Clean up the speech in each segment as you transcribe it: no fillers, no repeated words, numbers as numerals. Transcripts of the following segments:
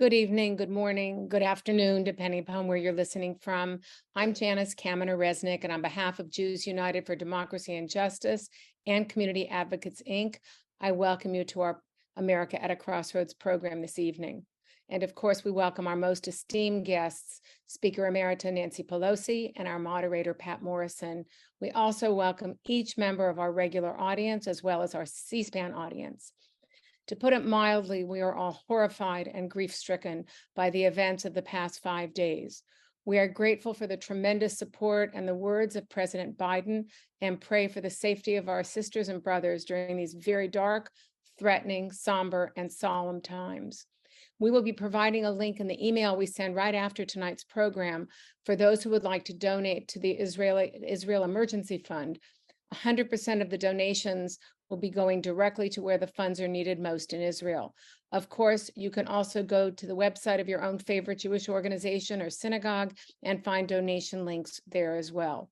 Good evening, good morning, good afternoon, depending upon where you're listening from. I'm Janice Kaminer-Resnick, and on behalf of Jews United for Democracy and Justice and Community Advocates, Inc., I welcome you to our America at a Crossroads program this evening. And of course, we welcome our most esteemed guests, Speaker Emerita Nancy Pelosi and our moderator, Patt Morrison. We also welcome each member of our regular audience as well as our C-SPAN audience. To put it mildly, we are all horrified and grief-stricken by the events of the past 5 days. We are grateful for the tremendous support and the words of President Biden and pray for the safety of our sisters and brothers during these very dark, threatening, somber, and solemn times. We will be providing a link in the email we send right after tonight's program for those who would like to donate to the Israel Emergency Fund. 100% of the donations will be going directly to where the funds are needed most in Israel. Of course, you can also go to the website of your own favorite Jewish organization or synagogue and find donation links there as well.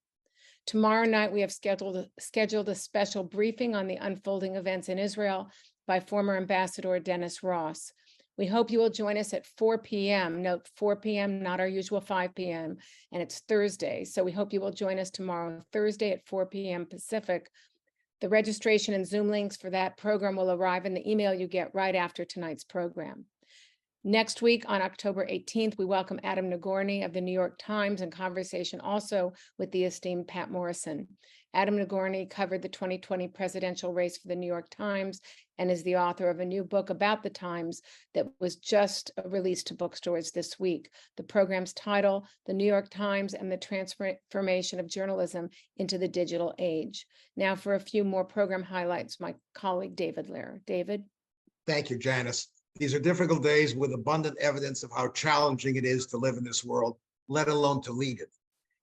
Tomorrow night, we have scheduled a special briefing on the unfolding events in Israel by former Ambassador Dennis Ross. We hope you will join us at 4 p.m. Note 4 p.m., not our usual 5 p.m., and it's Thursday. So we hope you will join us tomorrow, Thursday at 4 p.m. Pacific. The registration and Zoom links for that program will arrive in the email you get right after tonight's program. Next week, on October 18th, we welcome Adam Nagorny of the New York Times in conversation also with the esteemed Patt Morrison. Adam Nagorny covered the 2020 presidential race for the New York Times and is the author of a new book about the Times that was just released to bookstores this week. The program's title, The New York Times and the Transformation of Journalism into the Digital Age. Now for a few more program highlights, my colleague David Lehr. David? Thank you, Janice. These are difficult days with abundant evidence of how challenging it is to live in this world, let alone to lead it.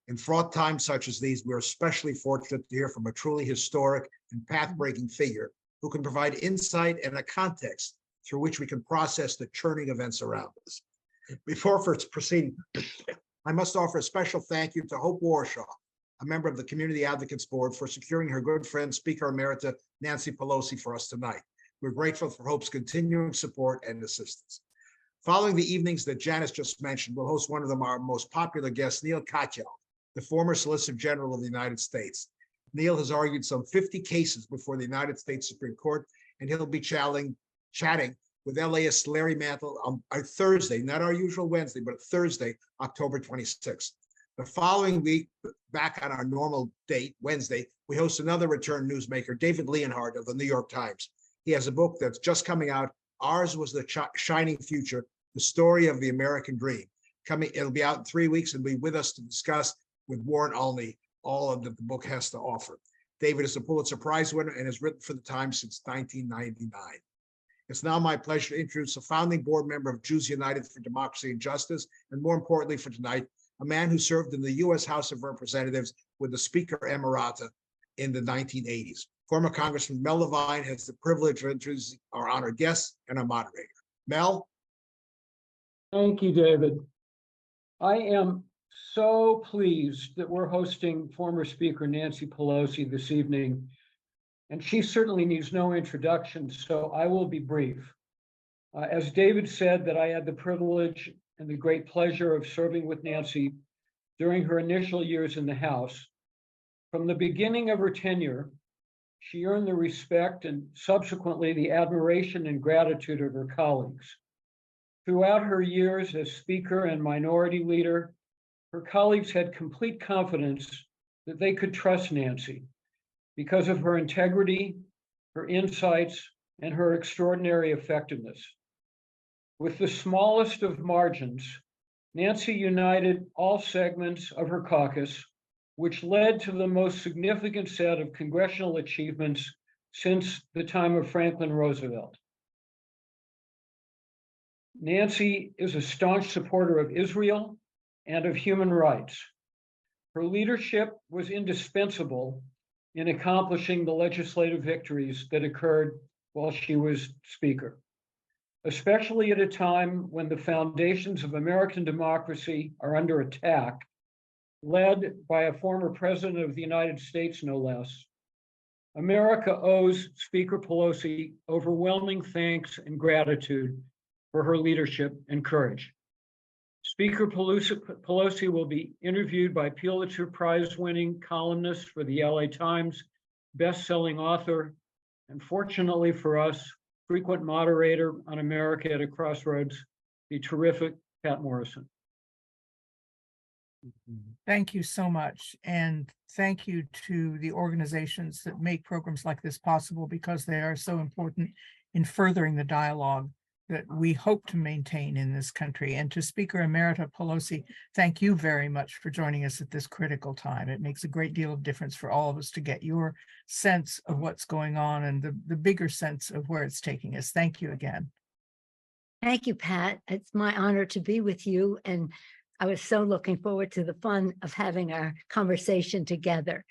In fraught times such as these, we're especially fortunate to hear from a truly historic and path-breaking figure who can provide insight and a context through which we can process the churning events around us. Before first proceeding, I must offer a special thank you to Hope Warshaw, a member of the Community Advocates Board, for securing her good friend, Speaker Emerita Nancy Pelosi, for us tonight. We're grateful for Hope's continuing support and assistance. Following the evenings that Janice just mentioned, we'll host one of our most popular guests, Neil Katyal, the former Solicitor General of the United States. Neil has argued some 50 cases before the United States Supreme Court, and he'll be chatting with LAist Larry Mantle on Thursday, not our usual Wednesday, but Thursday, October 26th. The following week, back on our normal date, Wednesday, we host another return newsmaker, David Leonhardt of the New York Times. He has a book that's just coming out, Ours Was the Shining Future, The Story of the American Dream. It'll be out in 3 weeks and be with us to discuss with Warren Olney all of that the book has to offer. David is a Pulitzer Prize winner and has written for the Times since 1999. It's now my pleasure to introduce a founding board member of Jews United for Democracy and Justice, and more importantly for tonight, a man who served in the U.S. House of Representatives with the Speaker Emerita in the 1980s. Former Congressman Mel Levine has the privilege of introducing our honored guest and our moderator. Mel? Thank you, David. I am so pleased that we're hosting former Speaker Nancy Pelosi this evening, and she certainly needs no introduction, so I will be brief. As David said, that I had the privilege and the great pleasure of serving with Nancy during her initial years in the House. From the beginning of her tenure, she earned the respect and subsequently the admiration and gratitude of her colleagues. Throughout her years as Speaker and Minority Leader, her colleagues had complete confidence that they could trust Nancy because of her integrity, her insights, and her extraordinary effectiveness. With the smallest of margins, Nancy united all segments of her caucus, which led to the most significant set of congressional achievements since the time of Franklin Roosevelt. Nancy is a staunch supporter of Israel and of human rights. Her leadership was indispensable in accomplishing the legislative victories that occurred while she was Speaker, especially at a time when the foundations of American democracy are under attack, led by a former president of the United States, no less. America owes Speaker Pelosi overwhelming thanks and gratitude for her leadership and courage. Speaker Pelosi will be interviewed by Pulitzer Prize-winning columnist for the LA Times, best-selling author, and fortunately for us, frequent moderator on America at a Crossroads, the terrific Patt Morrison. Thank you so much. And thank you to the organizations that make programs like this possible, because they are so important in furthering the dialogue that we hope to maintain in this country. And to Speaker Emerita Pelosi, thank you very much for joining us at this critical time. It makes a great deal of difference for all of us to get your sense of what's going on and the bigger sense of where it's taking us. Thank you again. Thank you, Pat. It's my honor to be with you. And I was so looking forward to the fun of having our conversation together.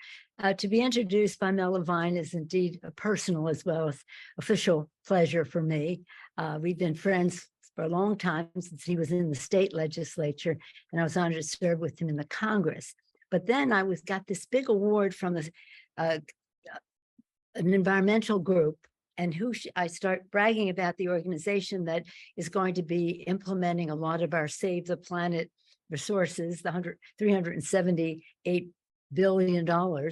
To be introduced by Mel Levine is indeed a personal as well as official pleasure for me. We've been friends for a long time, since he was in the state legislature, and I was honored to serve with him in the Congress. But then I got this big award from an environmental group, and I start bragging about the organization that is going to be implementing a lot of our Save the Planet resources, the $378 billion.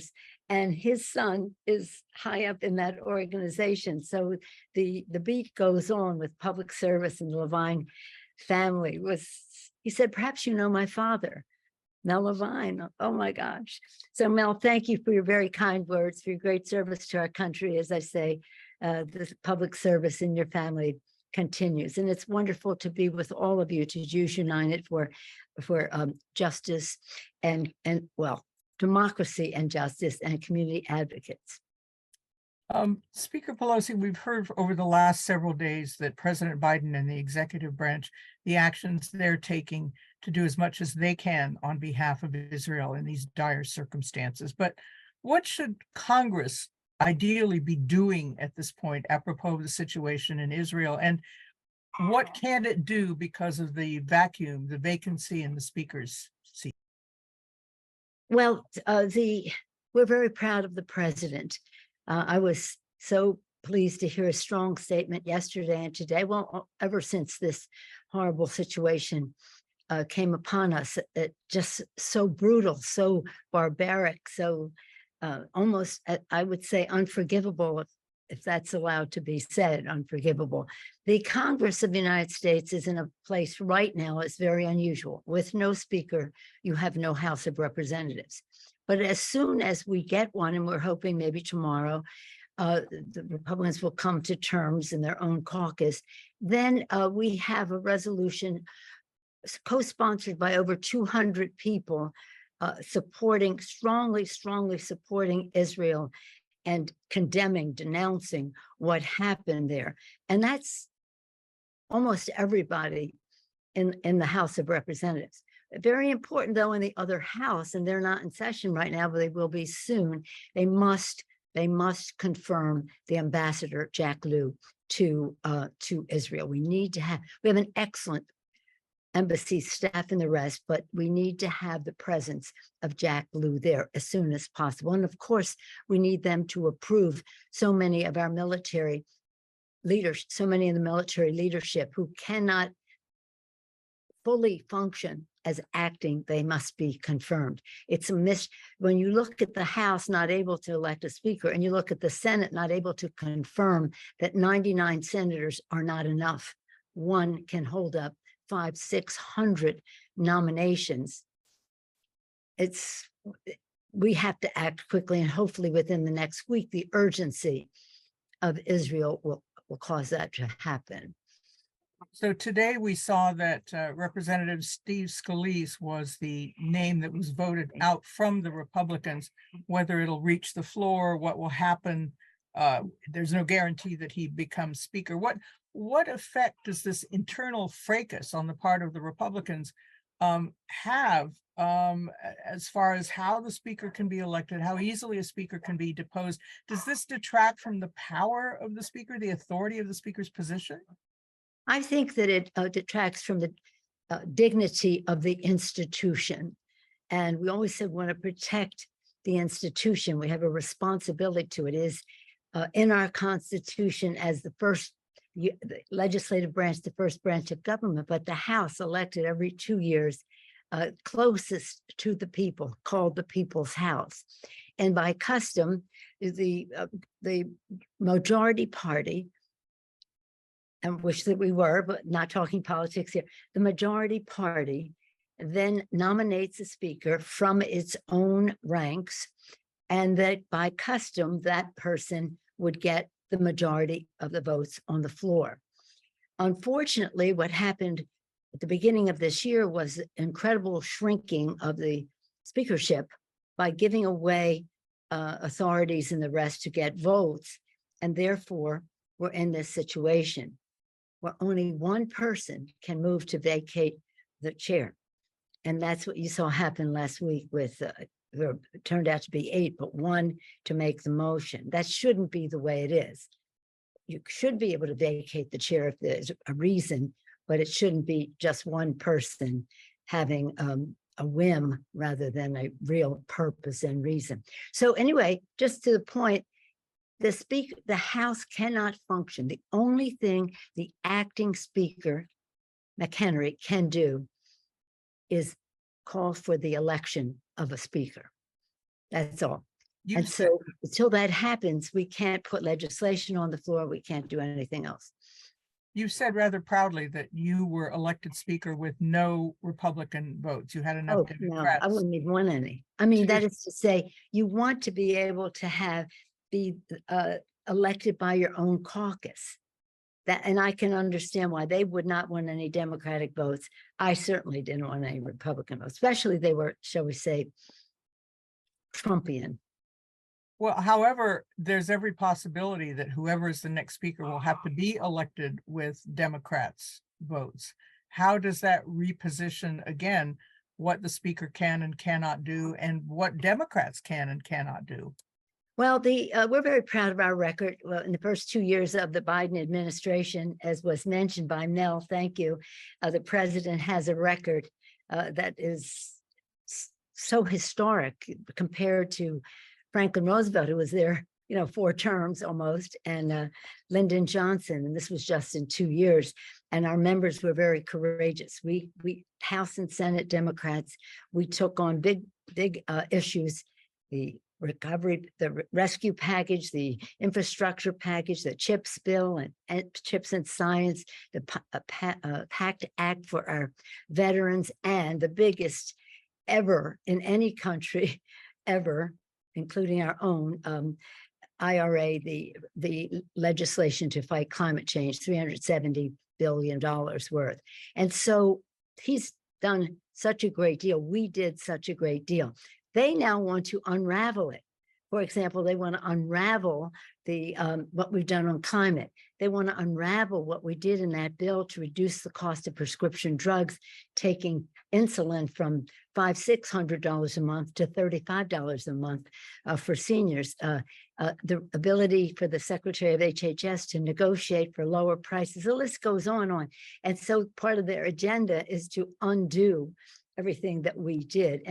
And his son is high up in that organization. So the beat goes on with public service, and the Levine family he said, perhaps you know my father, Mel Levine. Oh my gosh. So Mel, thank you for your very kind words, for your great service to our country. As I say, the public service in your family continues. And it's wonderful to be with all of you, to Jews United for justice and well, democracy and justice and community advocates. Speaker Pelosi, we've heard over the last several days that President Biden and the executive branch, the actions they're taking to do as much as they can on behalf of Israel in these dire circumstances. But what should Congress ideally be doing at this point, apropos of the situation in Israel? And what can it do because of the vacuum, the vacancy in the speaker's seat? Well, we're very proud of the president. I was so pleased to hear a strong statement yesterday and today. Well, ever since this horrible situation came upon us, it just so brutal, so barbaric, so almost, I would say, unforgivable, if that's allowed to be said, unforgivable. The Congress of the United States is in a place right now, it's very unusual. With no speaker, you have no House of Representatives. But as soon as we get one, and we're hoping maybe tomorrow, the Republicans will come to terms in their own caucus, then we have a resolution co-sponsored by over 200 people strongly supporting Israel and condemning, denouncing what happened there. And that's almost everybody in the House of Representatives. Very important, though, in the other House, and they're not in session right now, but they will be soon. They must confirm the ambassador, Jack Lew, to Israel. We have an excellent embassy staff and the rest, but we need to have the presence of Jack Lew there as soon as possible. And of course, we need them to approve so many of our military leaders, so many in the military leadership who cannot fully function as acting. They must be confirmed. It's when you look at the House not able to elect a speaker, and you look at the Senate not able to confirm that 99 senators are not enough. One can hold up 500-600 nominations. We have to act quickly, and hopefully within the next week, the urgency of Israel will cause that to happen. So today we saw that Representative Steve Scalise was the name that was voted out from the Republicans. Whether it'll reach the floor, what will happen, there's no guarantee that he becomes speaker. What effect does this internal fracas on the part of the Republicans have as far as how the speaker can be elected, how easily a speaker can be deposed? Does this detract from the power of the speaker, the authority of the speaker's position? I think that it detracts from the dignity of the institution. And we always said we want to protect the institution. We have a responsibility to it. It is in our Constitution as the first the legislative branch, the first branch of government, but the House elected every 2 years, closest to the people, called the People's House. And by custom, the majority party, and wish that we were, but not talking politics here, the majority party then nominates a speaker from its own ranks, and that by custom, that person would get the majority of the votes on the floor. Unfortunately, what happened at the beginning of this year was incredible shrinking of the speakership by giving away authorities and the rest to get votes. And therefore, we're in this situation where only one person can move to vacate the chair. And that's what you saw happen last week with, there turned out to be 8, but 1 to make the motion. That shouldn't be the way it is. You should be able to vacate the chair if there's a reason, but it shouldn't be just one person having a whim rather than a real purpose and reason. So anyway, just to the point, the House cannot function. The only thing the acting speaker, McHenry, can do is call for the election of a speaker. That's all. You And said- so until that happens, we can't put legislation on the floor. We can't do anything else. You said rather proudly that you were elected speaker with no Republican votes. You had enough Oh, no, Democrats. I wouldn't even want any. I mean, that to- is to say, you want to be able to be elected by your own caucus. And I can understand why they would not want any Democratic votes. I certainly didn't want any Republican votes, especially they were, shall we say, Trumpian. Well, however, there's every possibility that whoever is the next speaker will have to be elected with Democrats' votes. How does that reposition, again, what the speaker can and cannot do and what Democrats can and cannot do? Well, we're very proud of our record. Well, in the first 2 years of the Biden administration, as was mentioned by Mel, thank you, the president has a record that is so historic compared to Franklin Roosevelt, who was there, 4 terms almost, and Lyndon Johnson, and this was just in 2 years. And our members were very courageous. We House and Senate Democrats, we took on big issues, the recovery, the rescue package, the infrastructure package, the CHIPS bill, and CHIPS and Science, the PACT Act for our veterans, and the biggest ever in any country ever, including our own IRA, the legislation to fight climate change, $370 billion worth. And so he's done such a great deal. We did such a great deal. They now want to unravel it. For example, they want to unravel what we've done on climate. They want to unravel what we did in that bill to reduce the cost of prescription drugs, taking insulin from $500-600 a month to $35 a month for seniors. The ability for the Secretary of HHS to negotiate for lower prices. The list goes on. And so part of their agenda is to undo everything that we did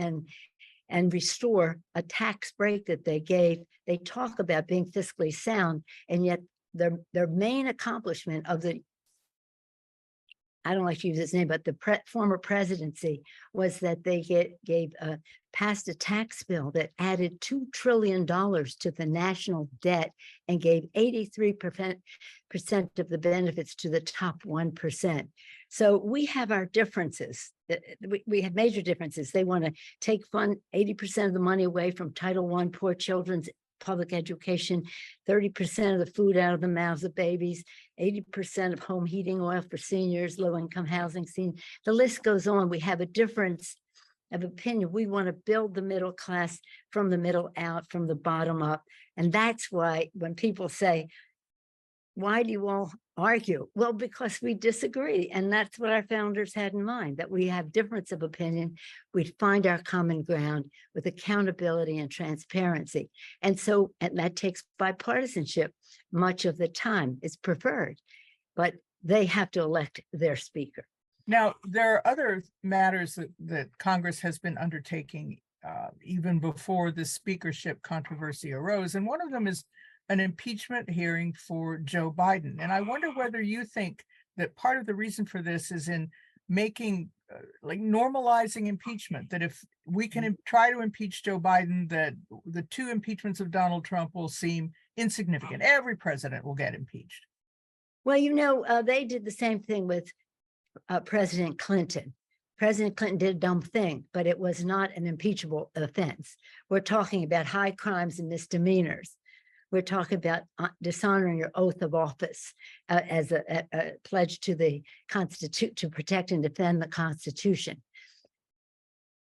and restore a tax break that they gave. They talk about being fiscally sound, and yet their main accomplishment of I don't like to use his name, but the former presidency was that they passed a tax bill that added $2 trillion to the national debt and gave 83% of the benefits to the top 1%. So we have our differences. We have major differences. They want to fund 80% of the money away from Title I poor children's public education, 30% of the food out of the mouths of babies, 80% of home heating oil for seniors, low-income housing scene. The list goes on. We have a difference of opinion. We want to build the middle class from the middle out, from the bottom up. And that's why when people say, why do you all argue? Well, because we disagree. And that's what our founders had in mind, that we have difference of opinion. We'd find our common ground with accountability and transparency. And that takes bipartisanship much of the time. It's preferred, but they have to elect their speaker. Now, there are other matters that Congress has been undertaking even before the speakership controversy arose. And one of them is an impeachment hearing for Joe Biden. And I wonder whether you think that part of the reason for this is in making, like normalizing impeachment, that if we can try to impeach Joe Biden, that the 2 impeachments of Donald Trump will seem insignificant. Every president will get impeached. Well, they did the same thing with President Clinton. President Clinton did a dumb thing, but it was not an impeachable offense. We're talking about high crimes and misdemeanors. We're talking about dishonoring your oath of office as a pledge to the Constitution, to protect and defend the Constitution.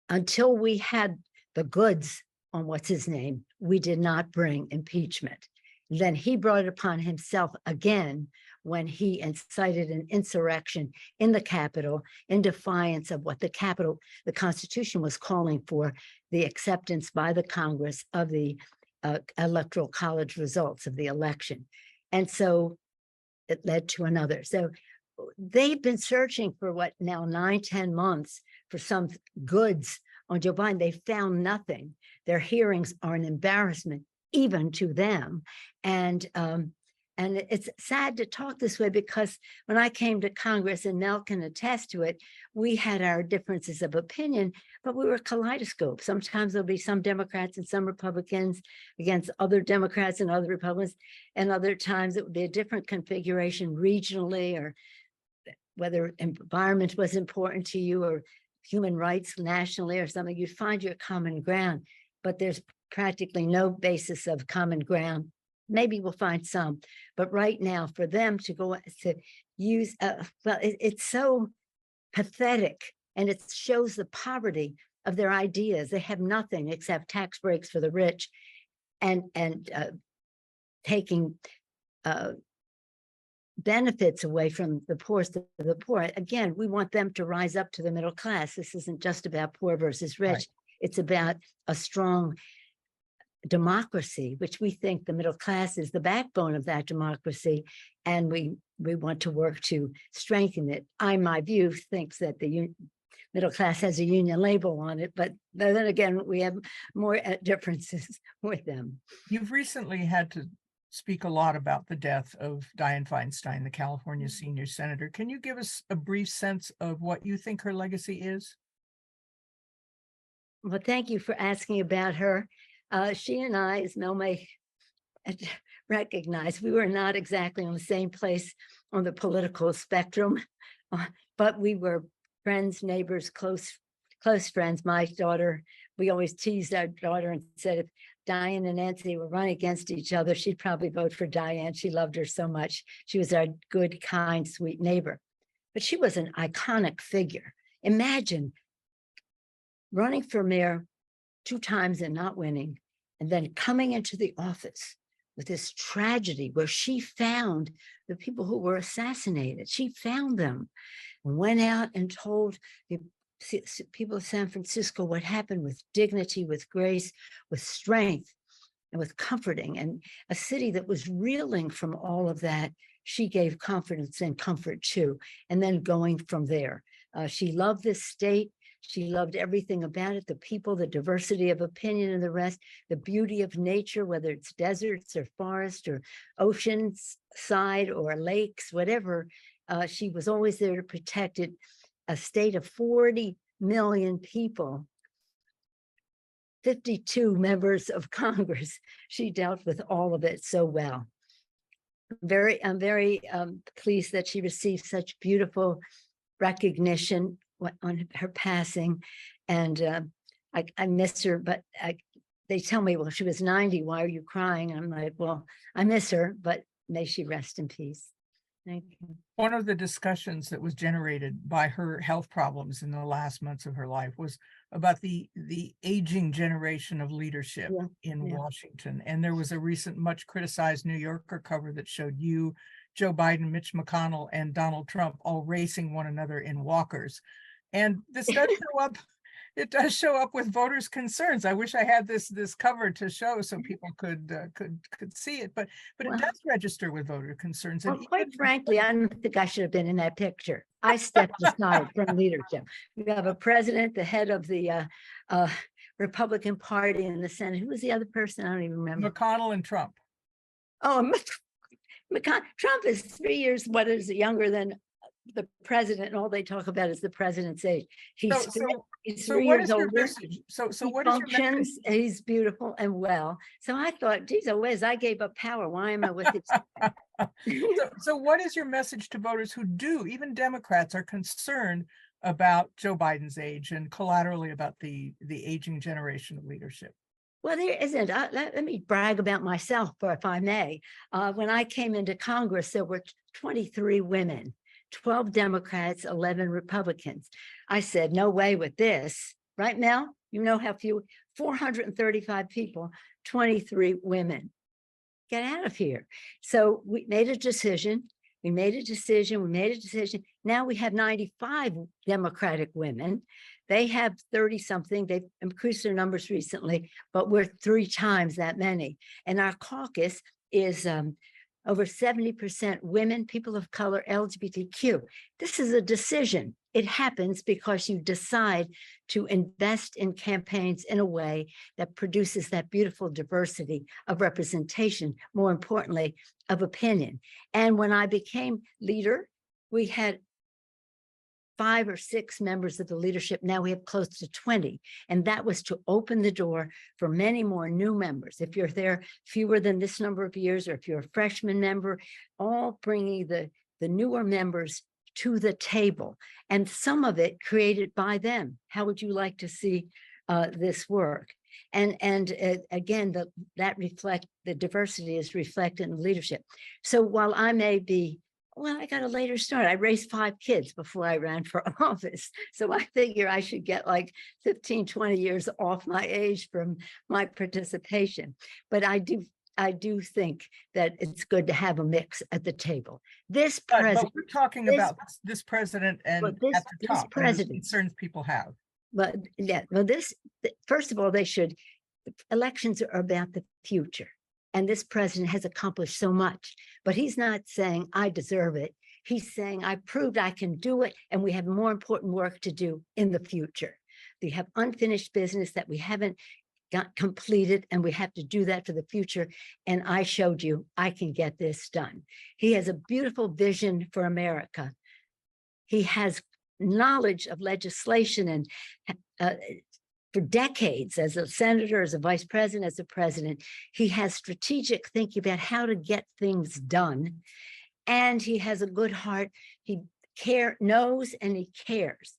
Until we had the goods on what's his name, we did not bring impeachment. Then he brought it upon himself again when he incited an insurrection in the Capitol in defiance of what the Constitution was calling for, the acceptance by the Congress of the Electoral College results of the election. And so it led to another. So they've been searching for what now 9-10 months for some goods on Joe Biden. They found nothing. Their hearings are an embarrassment even to them. And it's sad to talk this way, because when I came to Congress, and Mel can attest to it, we had our differences of opinion, but we were a kaleidoscope. Sometimes there'll be some Democrats and some Republicans against other Democrats and other Republicans, and other times it would be a different configuration regionally, or whether environment was important to you, or human rights nationally or something. You'd find your common ground, but there's practically no basis of common ground. Maybe we'll find some, but right now for them to go to use, it's so pathetic, and it shows the poverty of their ideas. They have nothing except tax breaks for the rich, and taking benefits away from the poorest of the poor. Again, we want them to rise up to the middle class. This isn't just about poor versus rich. Right. It's about a strong democracy, which we think the middle class is the backbone of that democracy, and we want to work to strengthen it. My view thinks that the middle class has a union label on it, but then again, we have more differences with them. You've recently had to speak a lot about the death of Diane Feinstein, the California senior senator. Can you give us a brief sense of what you think her legacy is? Well, thank you for asking about her. She and I, as Mel may recognize, we were not exactly on the same place on the political spectrum, but we were friends, neighbors, close friends. My daughter, we always teased our daughter and said, if Diane and Nancy were running against each other, she'd probably vote for Diane. She loved her so much. She was our good, kind, sweet neighbor. But she was an iconic figure. Imagine running for mayor 2 times and not winning, and then coming into the office with this tragedy where she found the people who were assassinated. She found them and went out and told the people of San Francisco what happened with dignity, with grace, with strength, and with comforting. And a city that was reeling from all of that, she gave confidence and comfort to, and then going from there. She loved this state. She loved everything about it, the people, the diversity of opinion, and the rest, the beauty of nature, whether it's deserts or forest or oceans side or lakes, whatever. She was always there to protect it. A state of 40 million people, 52 members of Congress. She dealt with all of it so well. I'm very pleased that she received such beautiful recognition on her passing, and I miss her, but they tell me, well, she was 90, why are you crying? I'm like, well, I miss her, but may she rest in peace. Thank you. One of the discussions that was generated by her health problems in the last months of her life was about the aging generation of leadership in Washington. And there was a recent much criticized New Yorker cover that showed you, Joe Biden, Mitch McConnell, and Donald Trump all racing one another in walkers. And this does show up. It does show up with voters' concerns. I wish I had this cover to show so people could see it, but it does register with voter concerns. Well, And quite frankly, I don't think I should have been in that picture. I stepped aside from leadership. We have a president, the head of the Republican Party in the Senate. Who was the other person? I don't even remember. McConnell and Trump. Oh, Trump is 3 years, what is younger than the president, and all they talk about is the president's age. He's he's So 3 what years is your older. message? So He what is your message? functions, he's beautiful and well. So I thought, geez, oh, whiz, I gave up power. Why am I with these? So what is your message to voters who do, even Democrats, are concerned about Joe Biden's age and collaterally about the aging generation of leadership? Well, there isn't. Let me brag about myself, if I may. When I came into Congress, there were 23 women, 12 Democrats, 11 Republicans. I said, no way with this. Right now, you know how few, 435 people, 23 women. Get out of here. So we made a decision. We made a decision. Now we have 95 Democratic women. They have 30 something. They've increased their numbers recently, but we're 3 times that many. And our caucus is over 70% women, people of color, LGBTQ. This is a decision. It happens because you decide to invest in campaigns in a way that produces that beautiful diversity of representation, more importantly, of opinion. And when I became leader, we had 5 or 6 members of the leadership. Now we have close to 20. And that was to open the door for many more new members. If you're there fewer than this number of years, or if you're a freshman member, all bringing the newer members to the table, and some of it created by them. How would you like to see this work? And again, the diversity is reflected in leadership. So while I may be, well, I got a later start. I raised 5 kids before I ran for office. So I figure I should get like 15, 20 years off my age from my participation. But I do think that it's good to have a mix at the table. This president, but we're talking about this president and at the top, and president, the concerns people have. But yeah, well, first of all, elections are about the future. And this president has accomplished so much, but he's not saying I deserve it. He's saying I proved I can do it, and we have more important work to do in the future. We have unfinished business that we haven't got completed, and we have to do that for the future. And I showed you I can get this done. He has a beautiful vision for America. He has knowledge of legislation, and for decades as a senator, as a vice president, as a president, he has strategic thinking about how to get things done. And he has a good heart. He knows and he cares.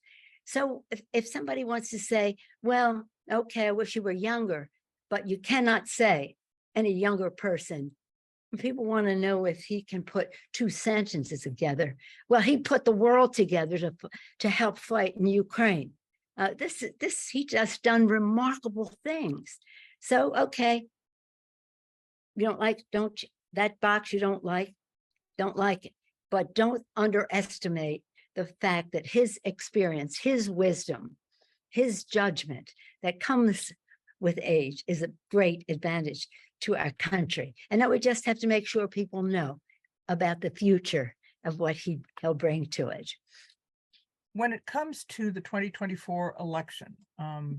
So if somebody wants to say, well, okay, I wish you were younger, but you cannot say any younger person. People want to know if he can put 2 sentences together. Well, he put the world together to help fight in Ukraine. He just done remarkable things. So, okay, you don't like, that box you don't like it, but don't underestimate the fact that his experience, his wisdom, his judgment that comes with age is a great advantage to our country. And that we just have to make sure people know about the future of what he'll bring to it. When it comes to the 2024 election,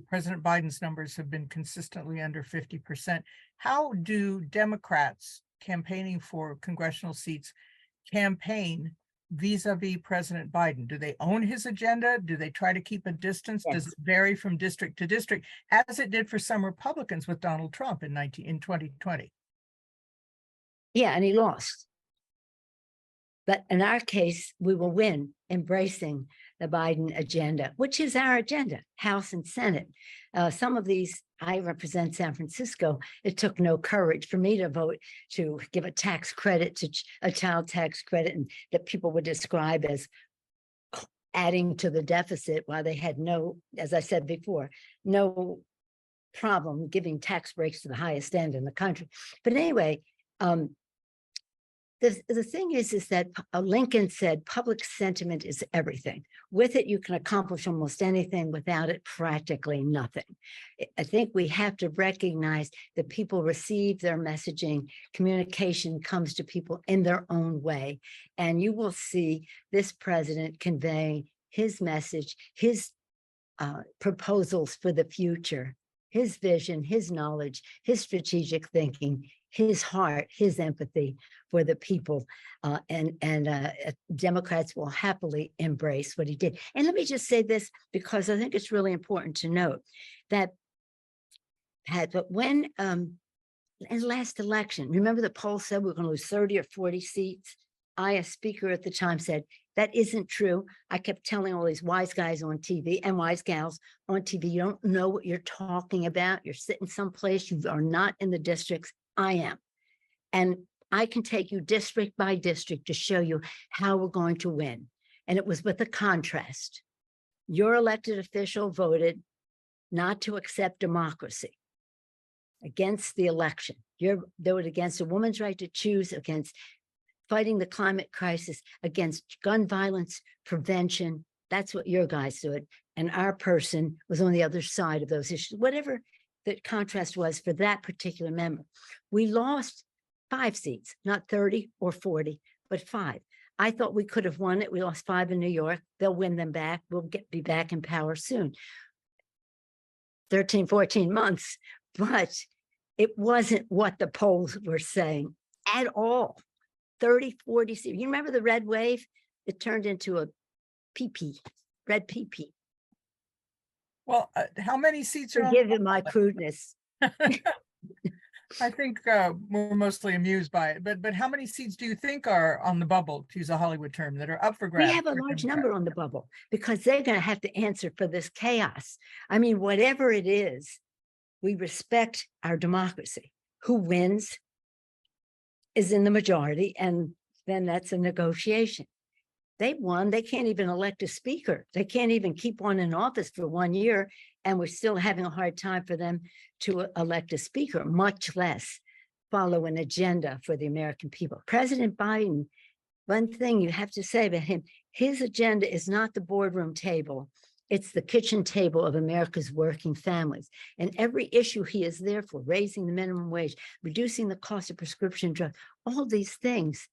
President Biden's numbers have been consistently under 50%. How do Democrats campaigning for congressional seats campaign vis-a-vis President Biden? Do they own his agenda? Do they try to keep a distance? Yes. Does it vary from district to district, as it did for some Republicans with Donald Trump in 2020? Yeah, and he lost. But in our case, we will win embracing the Biden agenda, which is our agenda, House and Senate. Some of these, I represent San Francisco. It took no courage for me to vote to give a tax credit, to a child tax credit, and that people would describe as adding to the deficit, while they had no, as I said before, no problem giving tax breaks to the highest end in the country. But anyway, the thing is that Lincoln said public sentiment is everything. With it, you can accomplish almost anything. Without it, practically nothing. I think we have to recognize that people receive their messaging. Communication comes to people in their own way. And you will see this president conveying his message, his proposals for the future his vision, his knowledge, his strategic thinking, his heart, his empathy for the people, and Democrats will happily embrace what he did. And let me just say this, because I think it's really important to note that when in the last election, remember the poll said we're going to lose 30 or 40 seats. I, as speaker at the time, said that isn't true. I kept telling all these wise guys on TV and wise gals on TV, you don't know what you're talking about. You're sitting someplace, you are not in the districts. I am. And I can take you district by district to show you how we're going to win. And it was with a contrast. Your elected official voted not to accept democracy, against the election. You're voted against a woman's right to choose, against fighting the climate crisis, against gun violence prevention. That's what your guys did. And our person was on the other side of those issues, whatever the contrast was for that particular member. We lost 5 seats, not 30 or 40, but 5. I thought we could have won it. We lost 5 in New York. They'll win them back. We'll be back in power soon. 13, 14 months, but it wasn't what the polls were saying at all. 30, 40 seats. You remember the red wave? It turned into a PP, red PP. Well, how many seats are on? Forgive it my crudeness. I think we're mostly amused by it, but how many seats do you think are on the bubble, to use a Hollywood term, that are up for grabs? We have a large number on the bubble because they're going to have to answer for this chaos. I mean, whatever it is, we respect our democracy. Who wins is in the majority, and then that's a negotiation. They won. They can't even elect a speaker. They can't even keep one in office for 1 year, and we're still having a hard time for them to elect a speaker, much less follow an agenda for the American people. President Biden, one thing you have to say about him, his agenda is not the boardroom table. It's the kitchen table of America's working families. And every issue he is there for, raising the minimum wage, reducing the cost of prescription drugs, all these things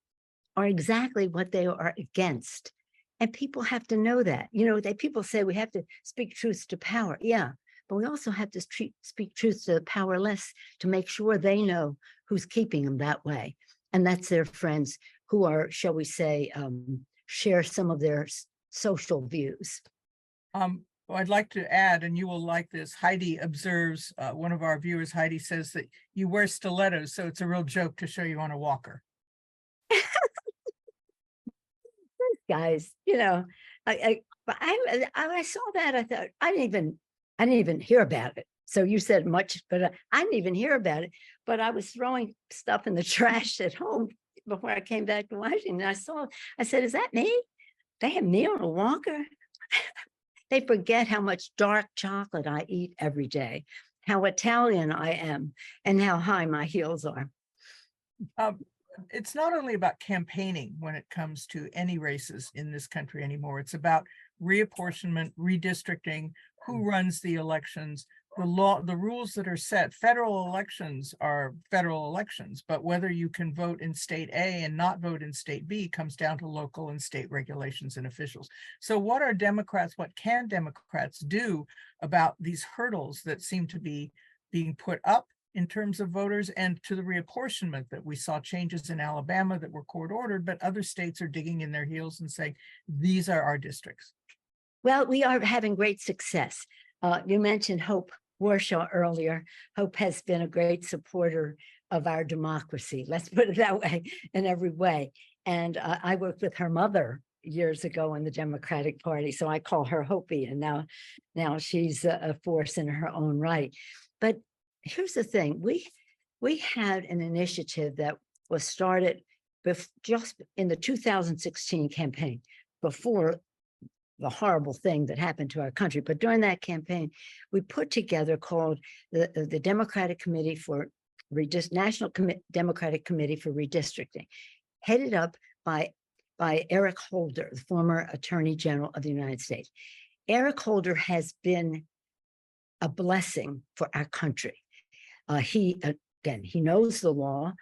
are exactly what they are against. And people have to know that. You know, people say we have to speak truth to power. Yeah, but we also have to speak truth to the powerless to make sure they know who's keeping them that way. And that's their friends who are, shall we say, share some of their social views. Well, I'd like to add, and you will like this, Heidi observes, one of our viewers, Heidi, says that you wear stilettos, so it's a real joke to show you on a walker. Guys, you know, I saw that, I thought, I didn't even hear about it. So you said much, but I didn't even hear about it. But I was throwing stuff in the trash at home before I came back to Washington. And I said, is that me? They have me on a walker? They forget how much dark chocolate I eat every day, how Italian I am, and how high my heels are. It's not only about campaigning when it comes to any races in this country anymore. It's about reapportionment, redistricting, who runs the elections, the law, the rules that are set. Federal elections are federal elections, but whether you can vote in state A and not vote in state B comes down to local and state regulations and officials. So what can Democrats do about these hurdles that seem to be being put up in terms of voters, and to the reapportionment that we saw changes in Alabama that were court ordered, but other states are digging in their heels and saying, these are our districts? Well, we are having great success. You mentioned Hope Warshaw earlier. Hope has been a great supporter of our democracy. Let's put it that way, in every way. And I worked with her mother years ago in the Democratic Party, so I call her Hopi, and now she's a force in her own right. But here's the thing, we had an initiative that was started just in the 2016 campaign, before the horrible thing that happened to our country. But during that campaign, we put together called the Democratic Committee for National Democratic Committee for Redistricting, headed up by Eric Holder, the former Attorney General of the United States. Eric Holder has been a blessing for our country. He knows the law,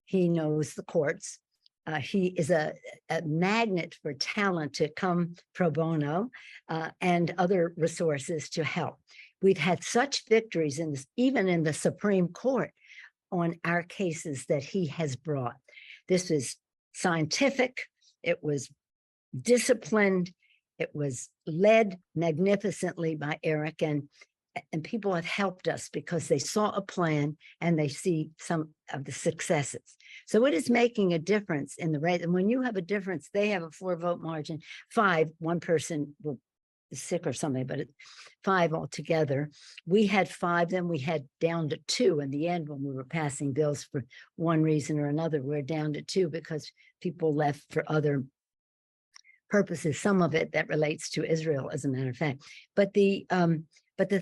he knows the courts. He is a magnet for talent to come pro bono and other resources to help. we've had such victories in this, even in the Supreme Court, on our cases that he has brought. This is scientific, it was disciplined, it was led magnificently by Eric, and people have helped us because they saw a plan and they see some of the successes. So it is making a difference in the rate. And when you have a difference, they have a 4-vote margin, 5, one person will is sick or something, but 5 altogether. We had 5, then we had down to 2 in the end when we were passing bills for one reason or another. We're down to 2 because people left for other purposes, some of it that relates to Israel, as a matter of fact. But the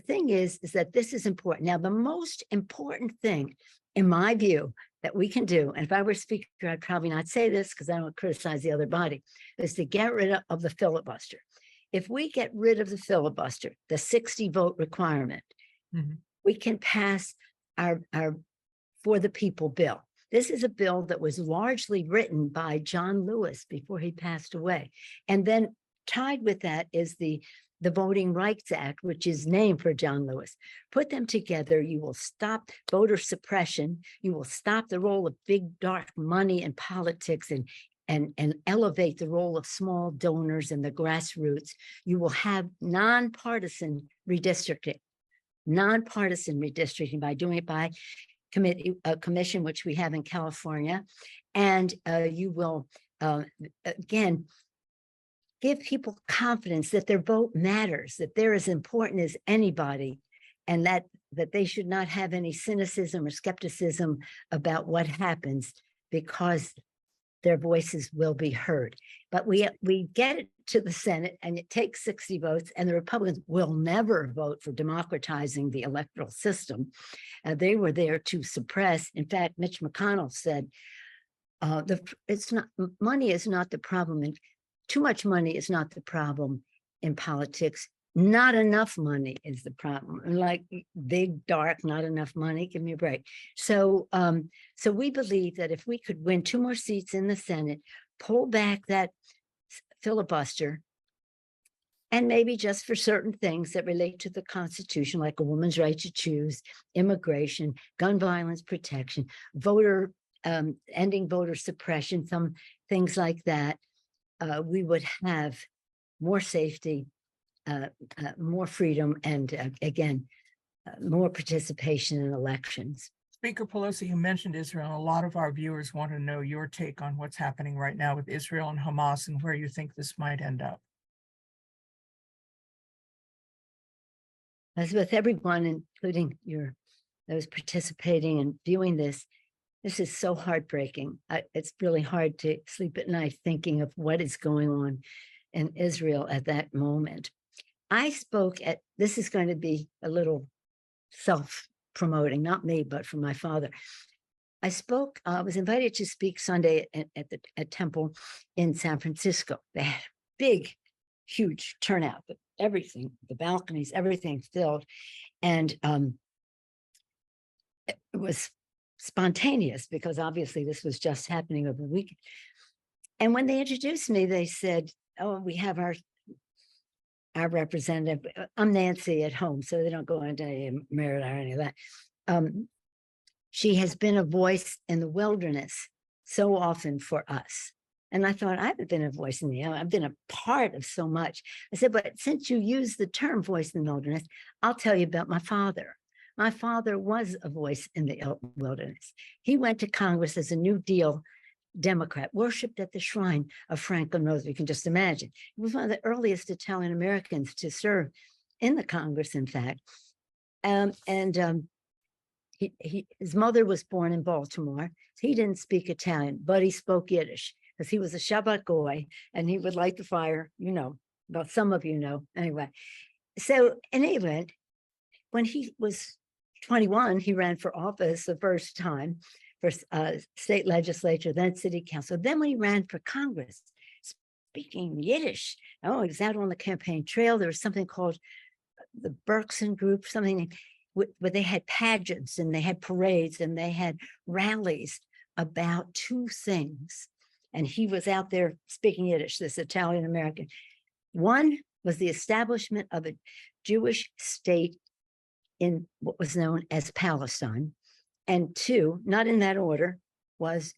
thing is that this is important. Now, the most important thing, in my view, that we can do, and if I were speaker, I'd probably not say this because I don't criticize the other body, is to get rid of the filibuster. If we get rid of the filibuster, the 60-vote requirement, we can pass our For the People bill. This is a bill that was largely written by John Lewis before he passed away. And then tied with that is the Voting Rights Act, which is named for John Lewis. Put them together, you will stop voter suppression, you will stop the role of big dark money in politics and elevate the role of small donors and the grassroots. You will have nonpartisan redistricting by doing it by commission, which we have in California. And you will, again, give people confidence that their vote matters, that they're as important as anybody, and that they should not have any cynicism or skepticism about what happens, because their voices will be heard. But we get it to the Senate and it takes 60 votes, and the Republicans will never vote for democratizing the electoral system. They were there to suppress. In fact, Mitch McConnell said, money is not the problem, and too much money is not the problem in politics. Not enough money is the problem. Like big, dark, not enough money. Give me a break. So we believe that if we could win 2 more seats in the Senate, pull back that filibuster, and maybe just for certain things that relate to the Constitution, like a woman's right to choose, immigration, gun violence protection, ending voter suppression, some things like that, we would have more safety, more freedom, and again, more participation in elections. Speaker Pelosi, you mentioned Israel, and a lot of our viewers want to know your take on what's happening right now with Israel and Hamas and where you think this might end up. As with everyone, including those participating and viewing this is so heartbreaking. It's really hard to sleep at night thinking of what is going on in Israel at that moment. I spoke this is going to be a little self-promoting, not me, but from my father. I was invited to speak Sunday at Temple in San Francisco. They had a big, huge turnout, but everything, the balconies, everything filled. And it was spontaneous because obviously this was just happening over the weekend. And when they introduced me, they said, "Oh, we have our representative." I'm Nancy at home, so they don't go into Emerita or any of that. She has been a voice in the wilderness so often for us. And I thought, I haven't been a voice in the, I've been a part of so much. I said, but since you use the term voice in the wilderness, I'll tell you about my father. My father was a voice in the wilderness. He went to Congress as a New Deal Democrat, worshipped at the shrine of Franklin Roosevelt. You can just imagine. He was one of the earliest Italian Americans to serve in the Congress, in fact. His mother was born in Baltimore. He didn't speak Italian, but he spoke Yiddish because he was a Shabbat goy and he would light the fire, about some of you know, anyway. So in any event, when he was 21, he ran for office the first time for state legislature, then city council. Then when he ran for Congress, speaking Yiddish, he was out on the campaign trail. There was something called the Berkson Group, something where they had pageants and they had parades and they had rallies about two things. And he was out there speaking Yiddish, this Italian American. One was the establishment of a Jewish state in what was known as Palestine. And two, not in that order, was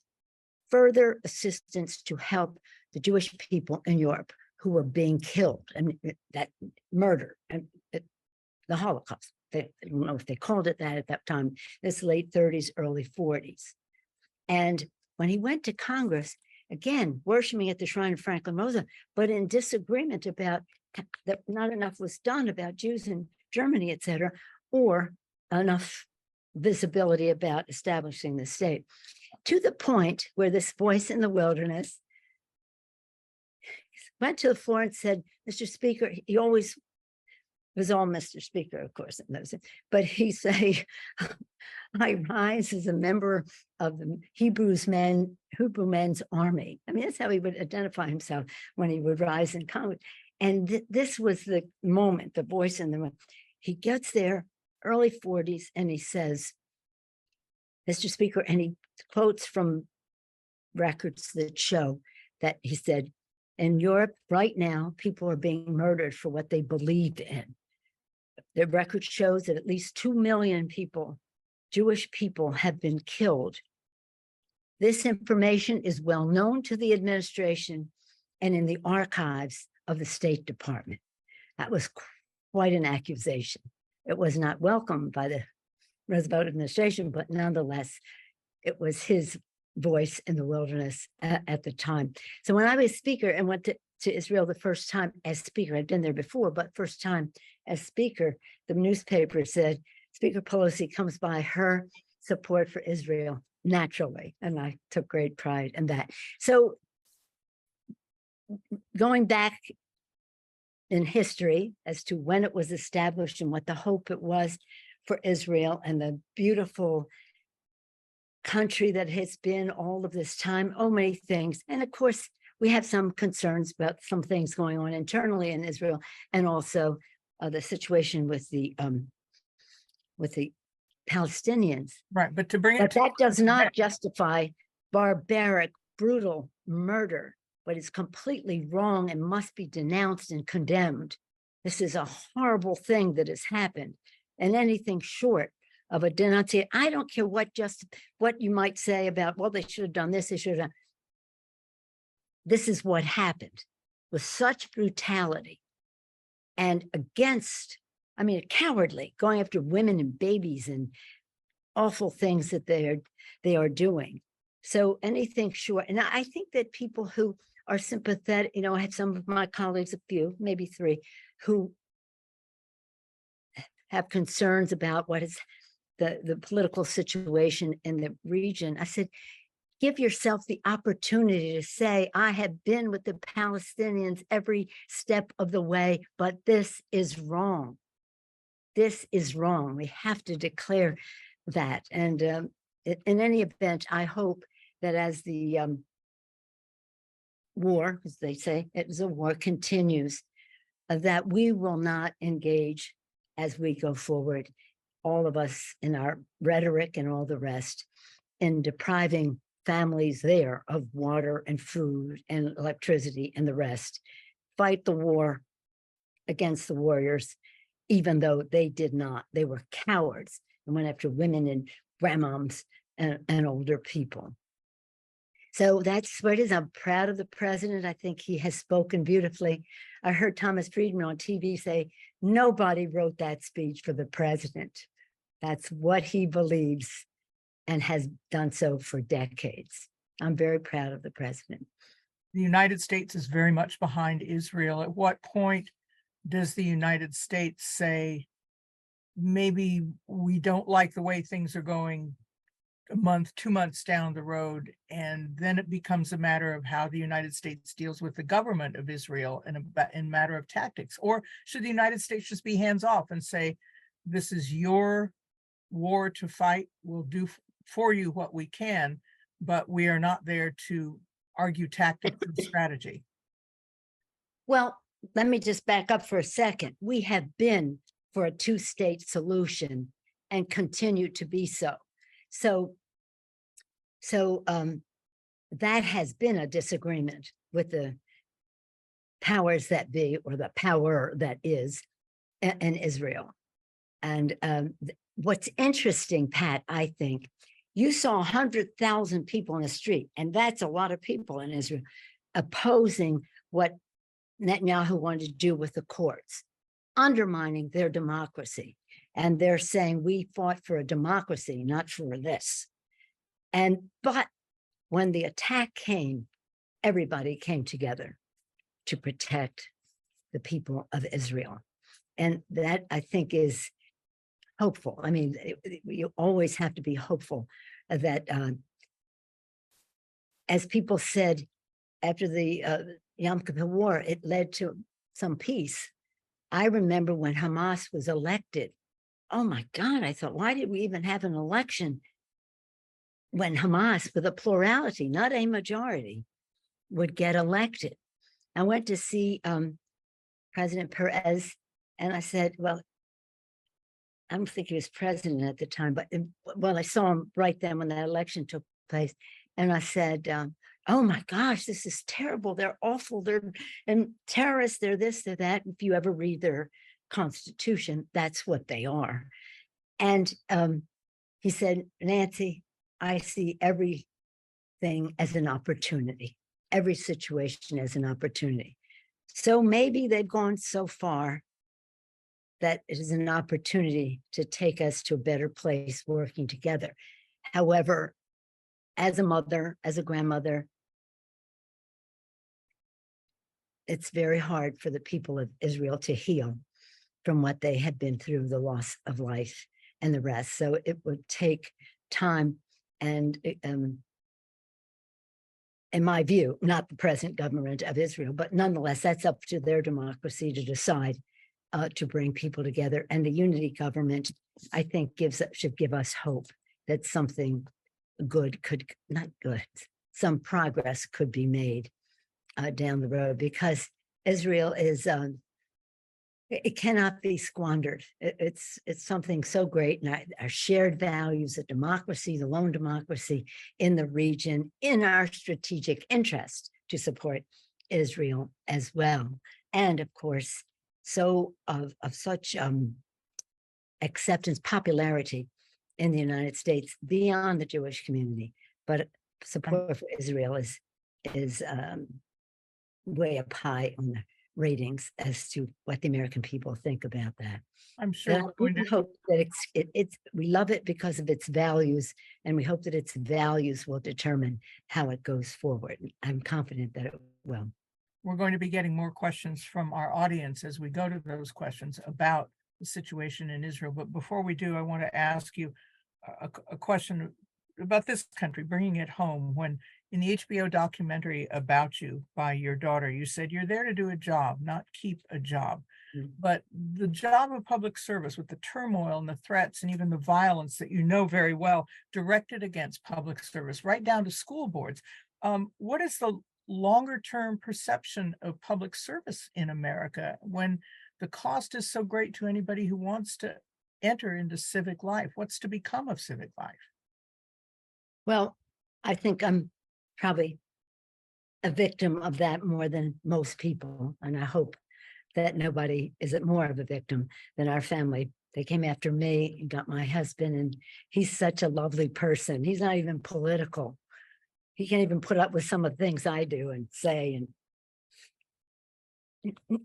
further assistance to help the Jewish people in Europe who were being killed. I mean, that murder and the Holocaust. I don't know if they called it that at that time. This late 30s, early 40s. And when he went to Congress, again, worshiping at the shrine of Franklin Roosevelt, but in disagreement about that not enough was done about Jews in Germany, et cetera, or enough visibility about establishing the state, to the point where this voice in the wilderness went to the floor and said, Mr. Speaker, he always was all Mr. Speaker, of course, but he say, I rise as a member of the Hebrew men's army. I mean, that's how he would identify himself when he would rise in Congress. And this was the moment, the voice in the room. He gets there, early 40s, and he says, Mr. Speaker, and he quotes from records that show that he said, in Europe right now, people are being murdered for what they believed in. The record shows that at least 2 million people, Jewish people, have been killed. This information is well known to the administration and in the archives of the State Department. That was quite an accusation. It was not welcomed by the Roosevelt administration, but nonetheless, it was his voice in the wilderness at the time. So when I was speaker and went to Israel the first time as speaker, I'd been there before, but first time as speaker, the newspaper said, Speaker Pelosi comes by her support for Israel naturally. And I took great pride in that. So going back in history as to when it was established and what the hope it was for Israel and the beautiful country that has been all of this time, oh, many things. And of course, we have some concerns about some things going on internally in Israel, and also the situation with the Palestinians. Right, but to bring it But to that does not justify barbaric, brutal murder, but it's completely wrong and must be denounced and condemned. This is a horrible thing that has happened, and anything short of a denunciation. I don't care what you might say about, well, they should have done this, they should have done. This is what happened with such brutality and against, I mean, cowardly, going after women and babies and awful things that they are doing. So anything short, and I think that people who are sympathetic, you know, I had some of my colleagues, a few, maybe three, who have concerns about what is the political situation in the region. I said, give yourself the opportunity to say, I have been with the Palestinians every step of the way, but this is wrong. This is wrong. We have to declare that. And in any event, I hope that as the war, as they say, it is a war, continues, that we will not engage as we go forward, all of us in our rhetoric and all the rest, in depriving families there of water and food and electricity and the rest. Fight the war against the warriors, even though they did not. They were cowards and went after women and grandmoms and older people. So that's what it is. I'm proud of the president. I think he has spoken beautifully. I heard Thomas Friedman on TV say, nobody wrote that speech for the president. That's what he believes and has done so for decades. I'm very proud of the president. the United States is very much behind Israel. At what point does the United States say, maybe we don't like the way things are going a month, 2 months down the road, and then it becomes a matter of how the United States deals with the government of Israel in matter of tactics? Or should the United States just be hands off and say, this is your war to fight, we'll do for you what we can, but we are not there to argue tactics and strategy? Well, let me just back up for a second. We have been for a two-state solution and continue to be so. So that has been a disagreement with the powers that be, or the power that is in Israel. And what's interesting, Pat, I think, you saw 100,000 people in the street, and that's a lot of people in Israel, opposing what Netanyahu wanted to do with the courts, undermining their democracy. And they're saying, we fought for a democracy, not for this. But when the attack came, everybody came together to protect the people of Israel. And that, I think, is hopeful. I mean, you always have to be hopeful that, as people said after the Yom Kippur War, it led to some peace. I remember when Hamas was elected. Oh my God, I thought, why did we even have an election when Hamas, with a plurality, not a majority, would get elected? I went to see President Perez, and I said, well, I don't think he was president at the time, but I saw him right then when that election took place. And I said, oh my gosh, this is terrible. They're awful. They're terrorists. They're this, they're that. If you ever read their constitution, that's what they are. And he said, Nancy, I see everything as an opportunity, every situation as an opportunity. So maybe they've gone so far that it is an opportunity to take us to a better place working together. However, as a mother, as a grandmother, it's very hard for the people of Israel to heal from what they had been through, the loss of life and the rest. So it would take time and, in my view, not the present government of Israel, but nonetheless, that's up to their democracy to decide to bring people together. And the unity government, I think, should give us hope that something good some progress could be made down the road, because Israel is, it cannot be squandered. It's something so great, and our shared values of democracy, the lone democracy in the region, in our strategic interest to support Israel as well. And of course, so of such acceptance, popularity in the United States beyond the Jewish community, but support for Israel is way up high on the ratings as to what the American people think about that. I'm sure we're going We to, hope that we love it because of its values, and we hope that its values will determine how it goes forward. I'm confident that it will. we're going to be getting more questions from our audience as we go to those questions about the situation in Israel. But before we do, I want to ask you a question about this country, bringing it home. When in the HBO documentary about you by your daughter, you said you're there to do a job, not keep a job. Mhm. But the job of public service, with the turmoil and the threats and even the violence that you know very well directed against public service, right down to school boards, what is the longer term perception of public service in America when the cost is so great to anybody who wants to enter into civic life? What's to become of civic life? Well, I think I'm probably a victim of that more than most people, and I hope that nobody is more of a victim than our family. They came after me and got my husband, and he's such a lovely person. He's not even political. He can't even put up with some of the things I do and say and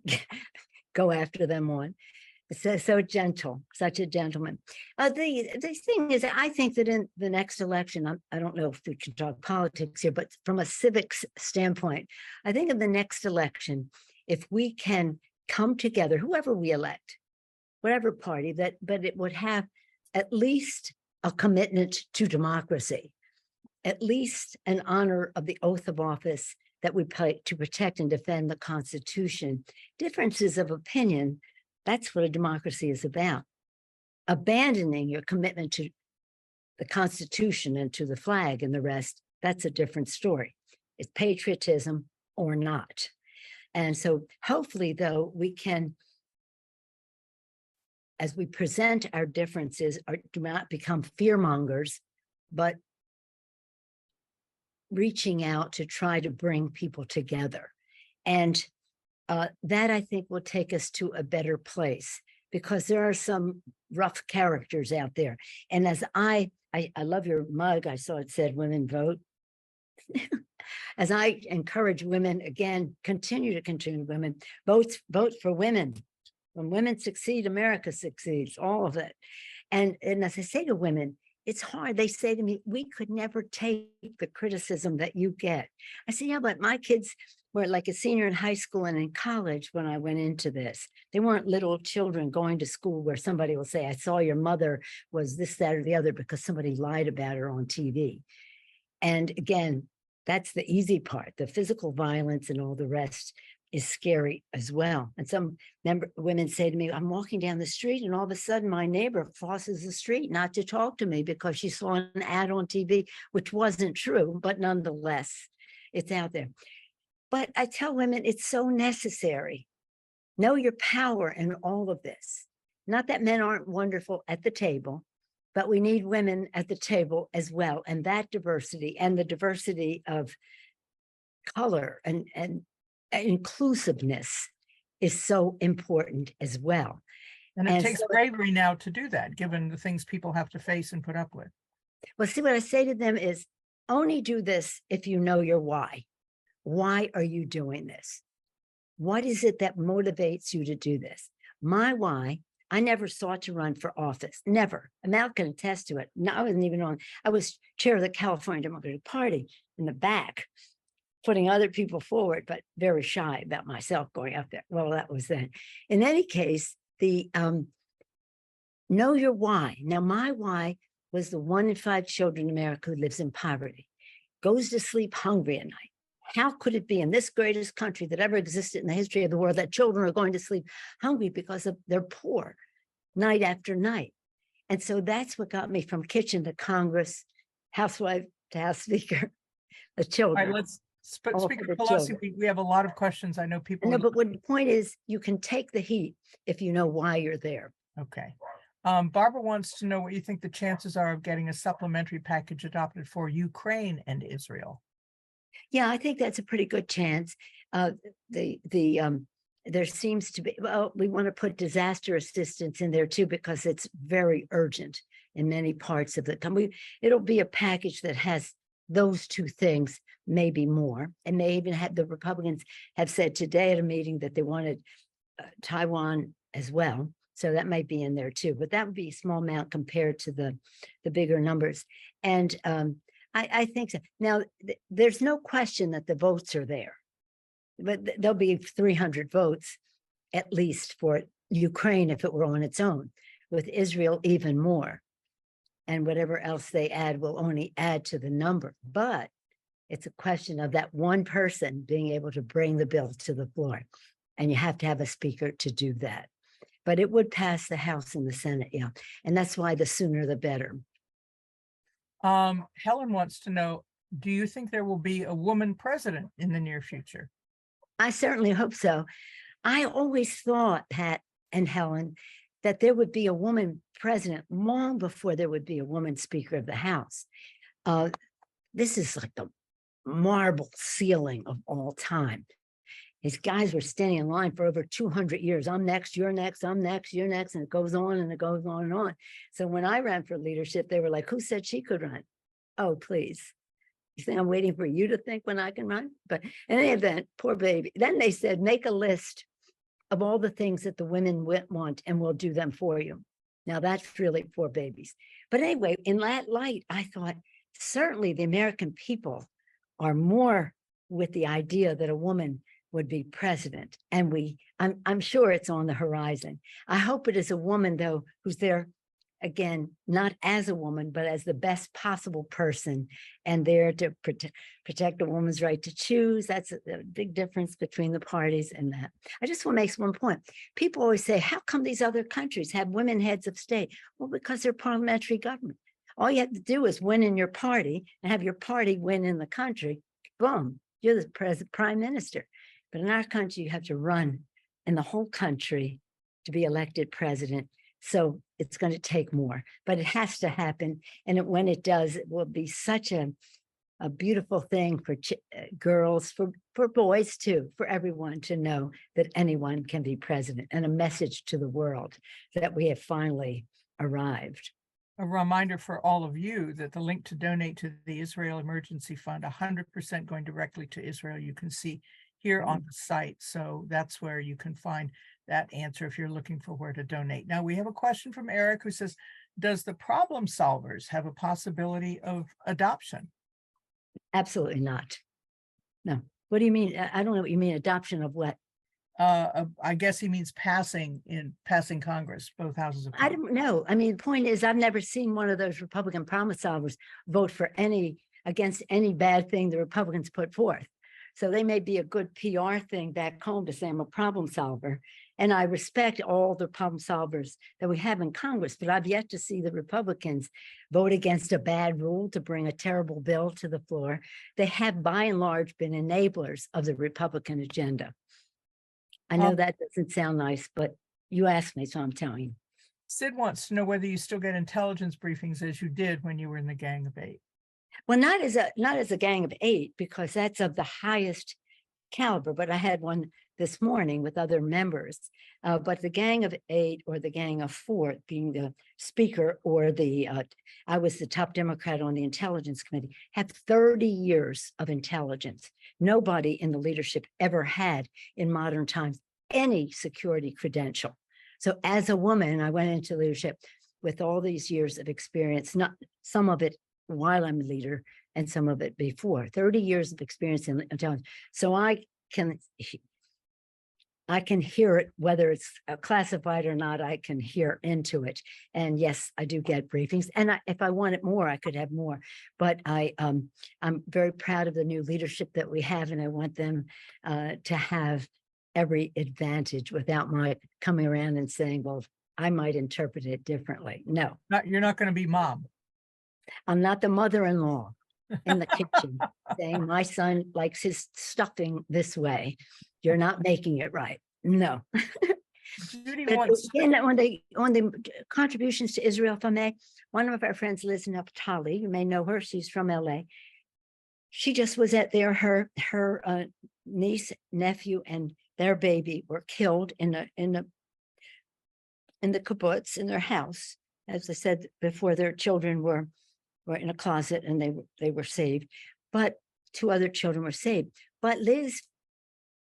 go after them on. So gentle, such a gentleman. The thing is, I think that in the next election, I don't know if we can talk politics here, but from a civics standpoint, I think in the next election, if we can come together, whoever we elect, whatever party, but it would have at least a commitment to democracy, at least an honor of the oath of office that we pay to protect and defend the Constitution. Differences of opinion, that's what a democracy is about. Abandoning your commitment to the Constitution and to the flag and the rest, that's a different story. It's patriotism or not. And so hopefully, though, we can, as we present our differences, do not become fear mongers, but reaching out to try to bring people together. And that, I think, will take us to a better place. because there are some rough characters out there. And as I love your mug. I saw it said women vote. As I encourage women, again, continue women, vote for women. When women succeed, America succeeds, all of it. And as I say to women, it's hard. They say to me, we could never take the criticism that you get. I say, yeah, but my kids were like a senior in high school and in college when I went into this. They weren't little children going to school where somebody will say, I saw your mother was this, that, or the other because somebody lied about her on TV. And again, that's the easy part. The physical violence and all the rest is scary as well. And some women say to me, I'm walking down the street and all of a sudden my neighbor crosses the street not to talk to me because she saw an ad on TV, which wasn't true, but nonetheless, it's out there. But I tell women it's so necessary. Know your power in all of this. Not that men aren't wonderful at the table, but we need women at the table as well. And that diversity and the diversity of color and inclusiveness is so important as well. And it takes bravery now to do that, given the things people have to face and put up with. Well, see, what I say to them is only do this if you know your why. Why are you doing this? What is it that motivates you to do this? My why, I never sought to run for office, never. And Mal can attest to it. No, I wasn't even on. I was chair of the California Democratic Party in the back, putting other people forward, but very shy about myself going up there. Well, that was then. In any case, the know your why. Now, my why was the 1 in 5 children in America who lives in poverty, goes to sleep hungry at night. How could it be in this greatest country that ever existed in the history of the world that children are going to sleep hungry because they're poor night after night? And so that's what got me from kitchen to Congress, housewife to House Speaker, the children. All right, Speaker the Pelosi, we have a lot of questions. I know people. No, but what the point is, you can take the heat if you know why you're there. Okay. Barbara wants to know what you think the chances are of getting a supplementary package adopted for Ukraine and Israel. Yeah, I think that's a pretty good chance. There seems to be, well, we want to put disaster assistance in there too, because it's very urgent in many parts of the country. It'll be a package that has those two things, maybe more. And they even have, the Republicans have said today at a meeting that they wanted Taiwan as well. So that might be in there too, but that would be a small amount compared to the bigger numbers. And I think so. Now, there's no question that the votes are there, but there'll be 300 votes at least for Ukraine if it were on its own, with Israel even more. And whatever else they add will only add to the number. But it's a question of that one person being able to bring the bill to the floor. And you have to have a speaker to do that. But it would pass the House and the Senate, yeah. And that's why the sooner the better. Helen wants to know, do you think there will be a woman president in the near future? I certainly hope so. I always thought, Pat and Helen, that there would be a woman president long before there would be a woman Speaker of the House. This is like the marble ceiling of all time. These guys were standing in line for over 200 years. I'm next, you're next, I'm next, you're next, and it goes on and it goes on and on. So when I ran for leadership, they were like, who said she could run? Oh, please. You think I'm waiting for you to think when I can run? But in any event, poor baby. Then they said, make a list of all the things that the women want and we'll do them for you. Now that's really poor babies. But anyway, in that light, I thought, certainly the American people are more with the idea that a woman would be president. And I'm sure it's on the horizon. I hope it is a woman, though, who's there, again, not as a woman, but as the best possible person and there to protect a woman's right to choose. That's a big difference between the parties and that. I just want to make one point. People always say, how come these other countries have women heads of state? Well, because they're parliamentary government. All you have to do is win in your party and have your party win in the country. Boom, you're the prime minister. But in our country, you have to run in the whole country to be elected president. So it's going to take more, but it has to happen. And when it does, it will be such a a beautiful thing for girls, for boys too, for everyone to know that anyone can be president, and a message to the world that we have finally arrived. A reminder for all of you that the link to donate to the Israel Emergency Fund, 100% going directly to Israel, you can see here on the site. So that's where you can find that answer if you're looking for where to donate. Now we have a question from Eric who says, does the problem solvers have a possibility of adoption? Absolutely not. No. What do you mean? I don't know what you mean. Adoption of what? I guess he means passing Congress, both houses of I Congress. don't know. I mean, the point is, I've never seen one of those Republican promise solvers vote for against any bad thing the Republicans put forth. So they may be a good PR thing back home to say I'm a problem solver. And I respect all the problem solvers that we have in Congress, but I've yet to see the Republicans vote against a bad rule to bring a terrible bill to the floor. They have by and large been enablers of the Republican agenda. I know that doesn't sound nice, but you asked me, so I'm telling you. Sid wants to know whether you still get intelligence briefings as you did when you were in the Gang of Eight. Well, not as a Gang of Eight, because that's of the highest caliber, but I had one this morning with other members. But the Gang of Eight or the Gang of Four, being the speaker or I was the top Democrat on the Intelligence Committee, have 30 years of intelligence. Nobody in the leadership ever had in modern times any security credential. So as a woman, I went into leadership with all these years of experience, not some of it while I'm a leader and some of it before. 30 years of experience in intelligence. So I can hear it, whether it's classified or not. I can hear into it. And yes, I do get briefings. And if I wanted more, I could have more. But I'm very proud of the new leadership that we have, and I want them to have every advantage without my coming around and saying, well, I might interpret it differently. No. You're not going to be mom. I'm not the mother-in-law in the kitchen saying my son likes his stuffing this way. You're not making it right. No. Judy But wants again, on the contributions to Israel, if I may, one of our friends lives in Naphtali. You may know her. She's from LA. She just was at there. Her niece, nephew, and their baby were killed in the kibbutz, in their house. As I said before, their children were in a closet and they were saved, but 2 other children were saved. But Liz,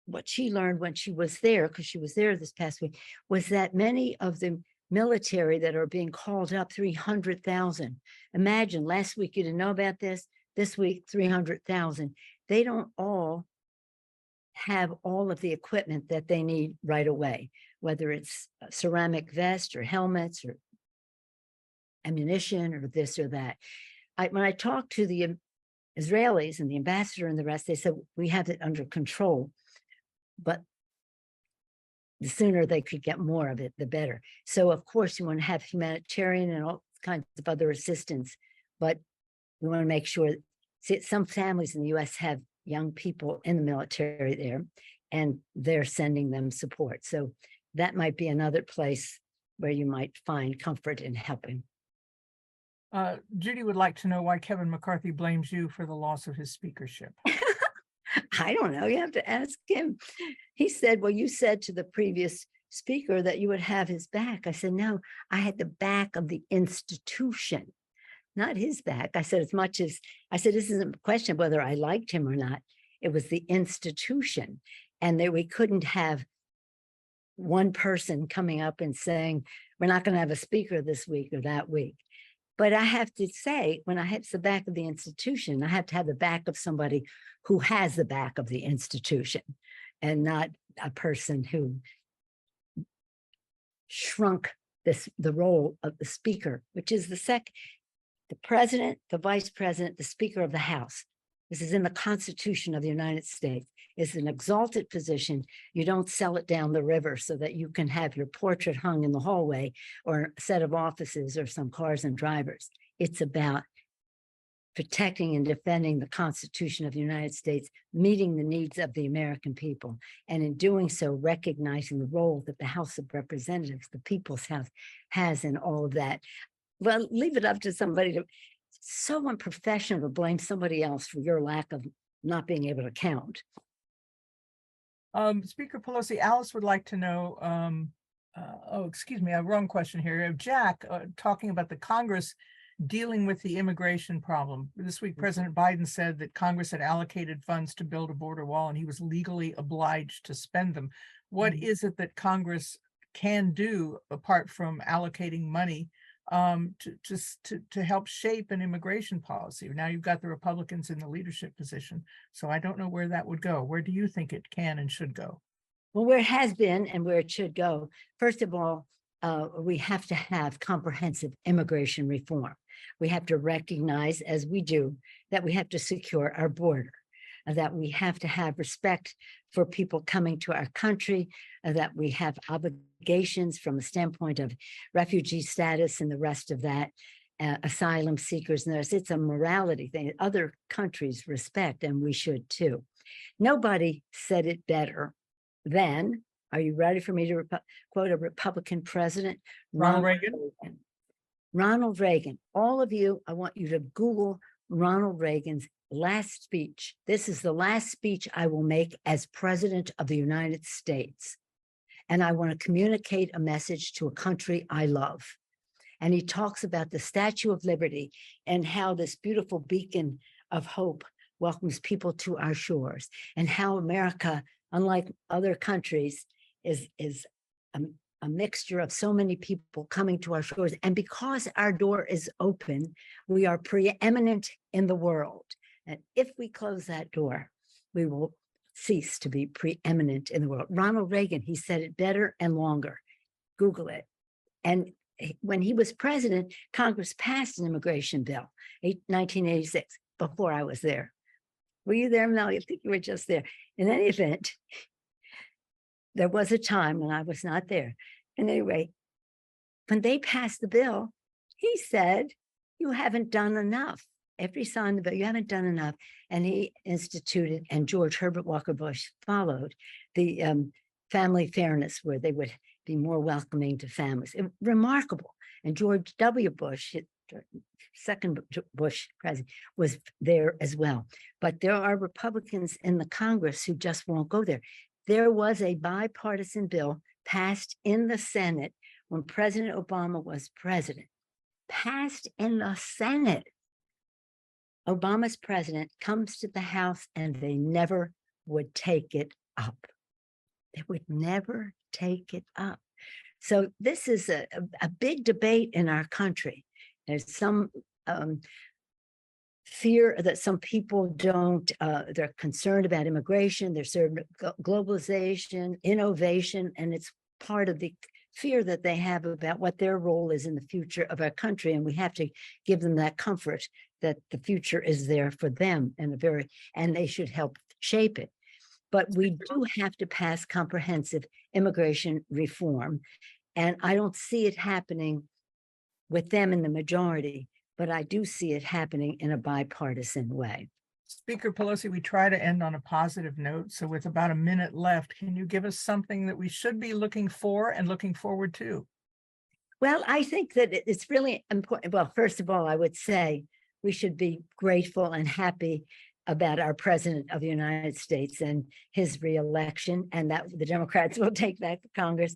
what she learned when she was there, because she was there this past week, was that many of the military that are being called up, 300,000. Imagine, last week you didn't know about this week 300,000. They don't all have all of the equipment that they need right away, whether it's a ceramic vest or helmets or ammunition or this or that. When I talked to the Israelis and the ambassador and the rest, they said, we have it under control, but the sooner they could get more of it, the better. So of course you want to have humanitarian and all kinds of other assistance, but we want to make sure, some families in the US have young people in the military there, and they're sending them support. So that might be another place where you might find comfort in helping. Judy would like to know why Kevin McCarthy blames you for the loss of his speakership. I don't know. You have to ask him. He said, well, you said to the previous speaker that you would have his back. I said, no, I had the back of the institution, not his back. I said, this isn't a question of whether I liked him or not. It was the institution. And that we couldn't have one person coming up and saying, we're not going to have a speaker this week or that week. But I have to say, when I have the back of the institution, I have to have the back of somebody who has the back of the institution, and not a person who shrunk the role of the speaker, which is the president, the vice president, the speaker of the House. This is in the Constitution of the United States. It's an exalted position. You don't sell it down the river so that you can have your portrait hung in the hallway or a set of offices or some cars and drivers. It's about protecting and defending the Constitution of the United States, meeting the needs of the American people, and in doing so, recognizing the role that the House of Representatives, the People's House, has in all of that. Well, leave it up to somebody to so unprofessional to blame somebody else for your lack of not being able to count. Speaker Pelosi, Alice would like to know, oh, excuse me, a wrong question here. Jack, talking about the Congress dealing with the immigration problem. This week, President Biden said that Congress had allocated funds to build a border wall and he was legally obliged to spend them. What is it that Congress can do apart from allocating money to help shape an immigration policy? Now you've got the Republicans in the leadership position, so I don't know where that would go. Where do you think it can and should go? Well, where it has been and where it should go, first of all, we have to have comprehensive immigration reform. We have to recognize, as we do, that we have to secure our border, that we have to have respect for people coming to our country, that we have obligations from the standpoint of refugee status and the rest of that, asylum seekers. And it's a morality thing. Other countries respect, and we should too. Nobody said it better than, are you ready for me to quote a Republican president? Ronald Reagan. Ronald Reagan. All of you, I want you to Google Ronald Reagan's last speech. This is the last speech I will make as president of the United States. And I want to communicate a message to a country I love. And he talks about the Statue of Liberty and how this beautiful beacon of hope welcomes people to our shores, and how America, unlike other countries, is a mixture of so many people coming to our shores. And because our door is open, we are preeminent in the world. And if we close that door, we will cease to be preeminent in the world. Ronald Reagan, he said it better and longer. Google it. And when he was president, Congress passed an immigration bill, 1986, before I was there. Were you there, Mel? I think you were just there. In any event, there was a time when I was not there. And anyway, when they passed the bill, he said, you haven't done enough. After he signed the bill, you haven't done enough. And he instituted, and George Herbert Walker Bush followed, the family fairness, where they would be more welcoming to families. Remarkable. And George W. Bush, second Bush president, was there as well. But there are Republicans in the Congress who just won't go there. There was a bipartisan bill passed in the Senate when President Obama was president, passed in the Senate. Obama's president comes to the House and they never would take it up. They would never take it up. So this is a big debate in our country. There's some fear that some people don't, they're concerned about immigration, they're concerned globalization, innovation, and it's part of the fear that they have about what their role is in the future of our country. And we have to give them that comfort that the future is there for them and they should help shape it. But we do have to pass comprehensive immigration reform. And I don't see it happening with them in the majority, but I do see it happening in a bipartisan way. Speaker Pelosi, we try to end on a positive note. So with about a minute left, can you give us something that we should be looking for and looking forward to? Well, I think that it's really important. Well, first of all, I would say we should be grateful and happy about our president of the United States and his reelection, and that the Democrats will take back the Congress,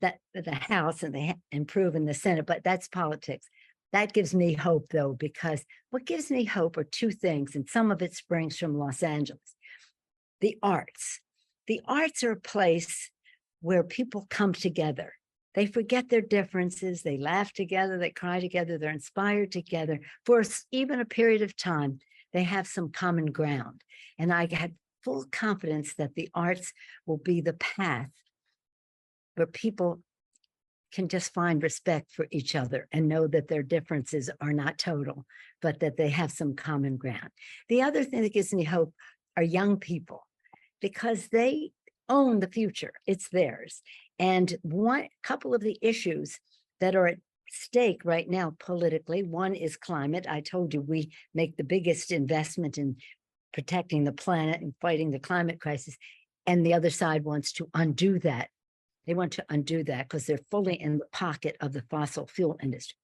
that the House, and they improve in the Senate, but that's politics. That gives me hope, though, because what gives me hope are two things, and some of it springs from Los Angeles. The arts. The arts are a place where people come together. They forget their differences. They laugh together. They cry together. They're inspired together. For even a period of time, they have some common ground. And I had full confidence that the arts will be the path where people can just find respect for each other and know that their differences are not total, but that they have some common ground. The other thing that gives me hope are young people, because they own the future. It's theirs. And one couple of the issues that are at stake right now politically, one is climate. I told you we make the biggest investment in protecting the planet and fighting the climate crisis. And the other side wants to undo that. They want to undo that because they're fully in the pocket of the fossil fuel industry.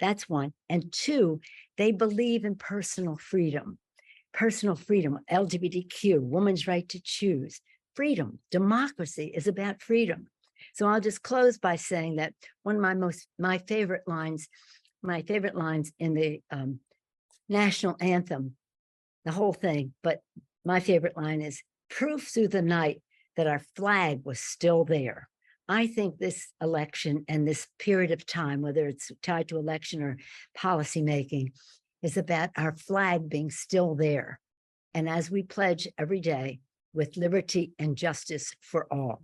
That's one. And two, they believe in personal freedom, LGBTQ, woman's right to choose, freedom. Democracy is about freedom. So I'll just close by saying that one of my favorite lines in the national anthem, the whole thing, but my favorite line is proof through the night that our flag was still there. I think this election and this period of time, whether it's tied to election or policymaking, is about our flag being still there. And as we pledge every day with liberty and justice for all,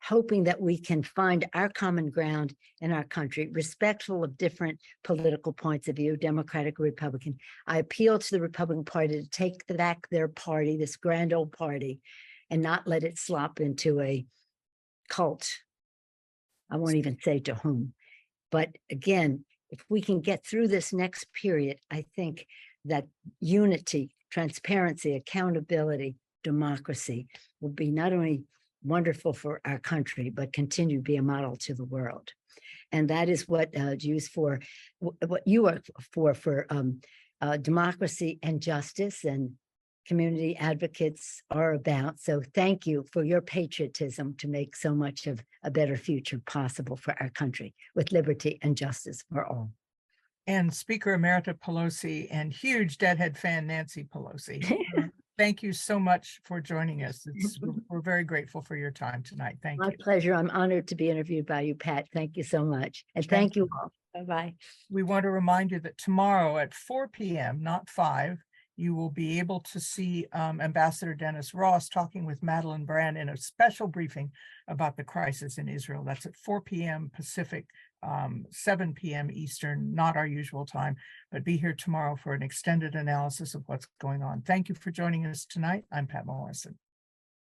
hoping that we can find our common ground in our country, respectful of different political points of view, Democratic or Republican. I appeal to the Republican Party to take back their party, this grand old party, and not let it slop into a cult. I won't even say to whom. But again, if we can get through this next period, I think that unity, transparency, accountability, democracy will be not only wonderful for our country, but continue to be a model to the world. And that is what Jews for, what you are for democracy and justice and community advocates are about. So thank you for your patriotism to make so much of a better future possible for our country with liberty and justice for all. And Speaker Emerita Pelosi and huge Deadhead fan Nancy Pelosi. Thank you so much for joining us. We're very grateful for your time tonight. Thank you. My pleasure. I'm honored to be interviewed by you, Pat. Thank you so much. And thank you all. Bye-bye. We want to remind you that tomorrow at 4 p.m., not 5, you will be able to see Ambassador Dennis Ross talking with Madeleine Brand in a special briefing about the crisis in Israel. That's at 4 p.m. Pacific, 7 p.m. Eastern, not our usual time, but be here tomorrow for an extended analysis of what's going on. Thank you for joining us tonight. I'm Patt Morrison.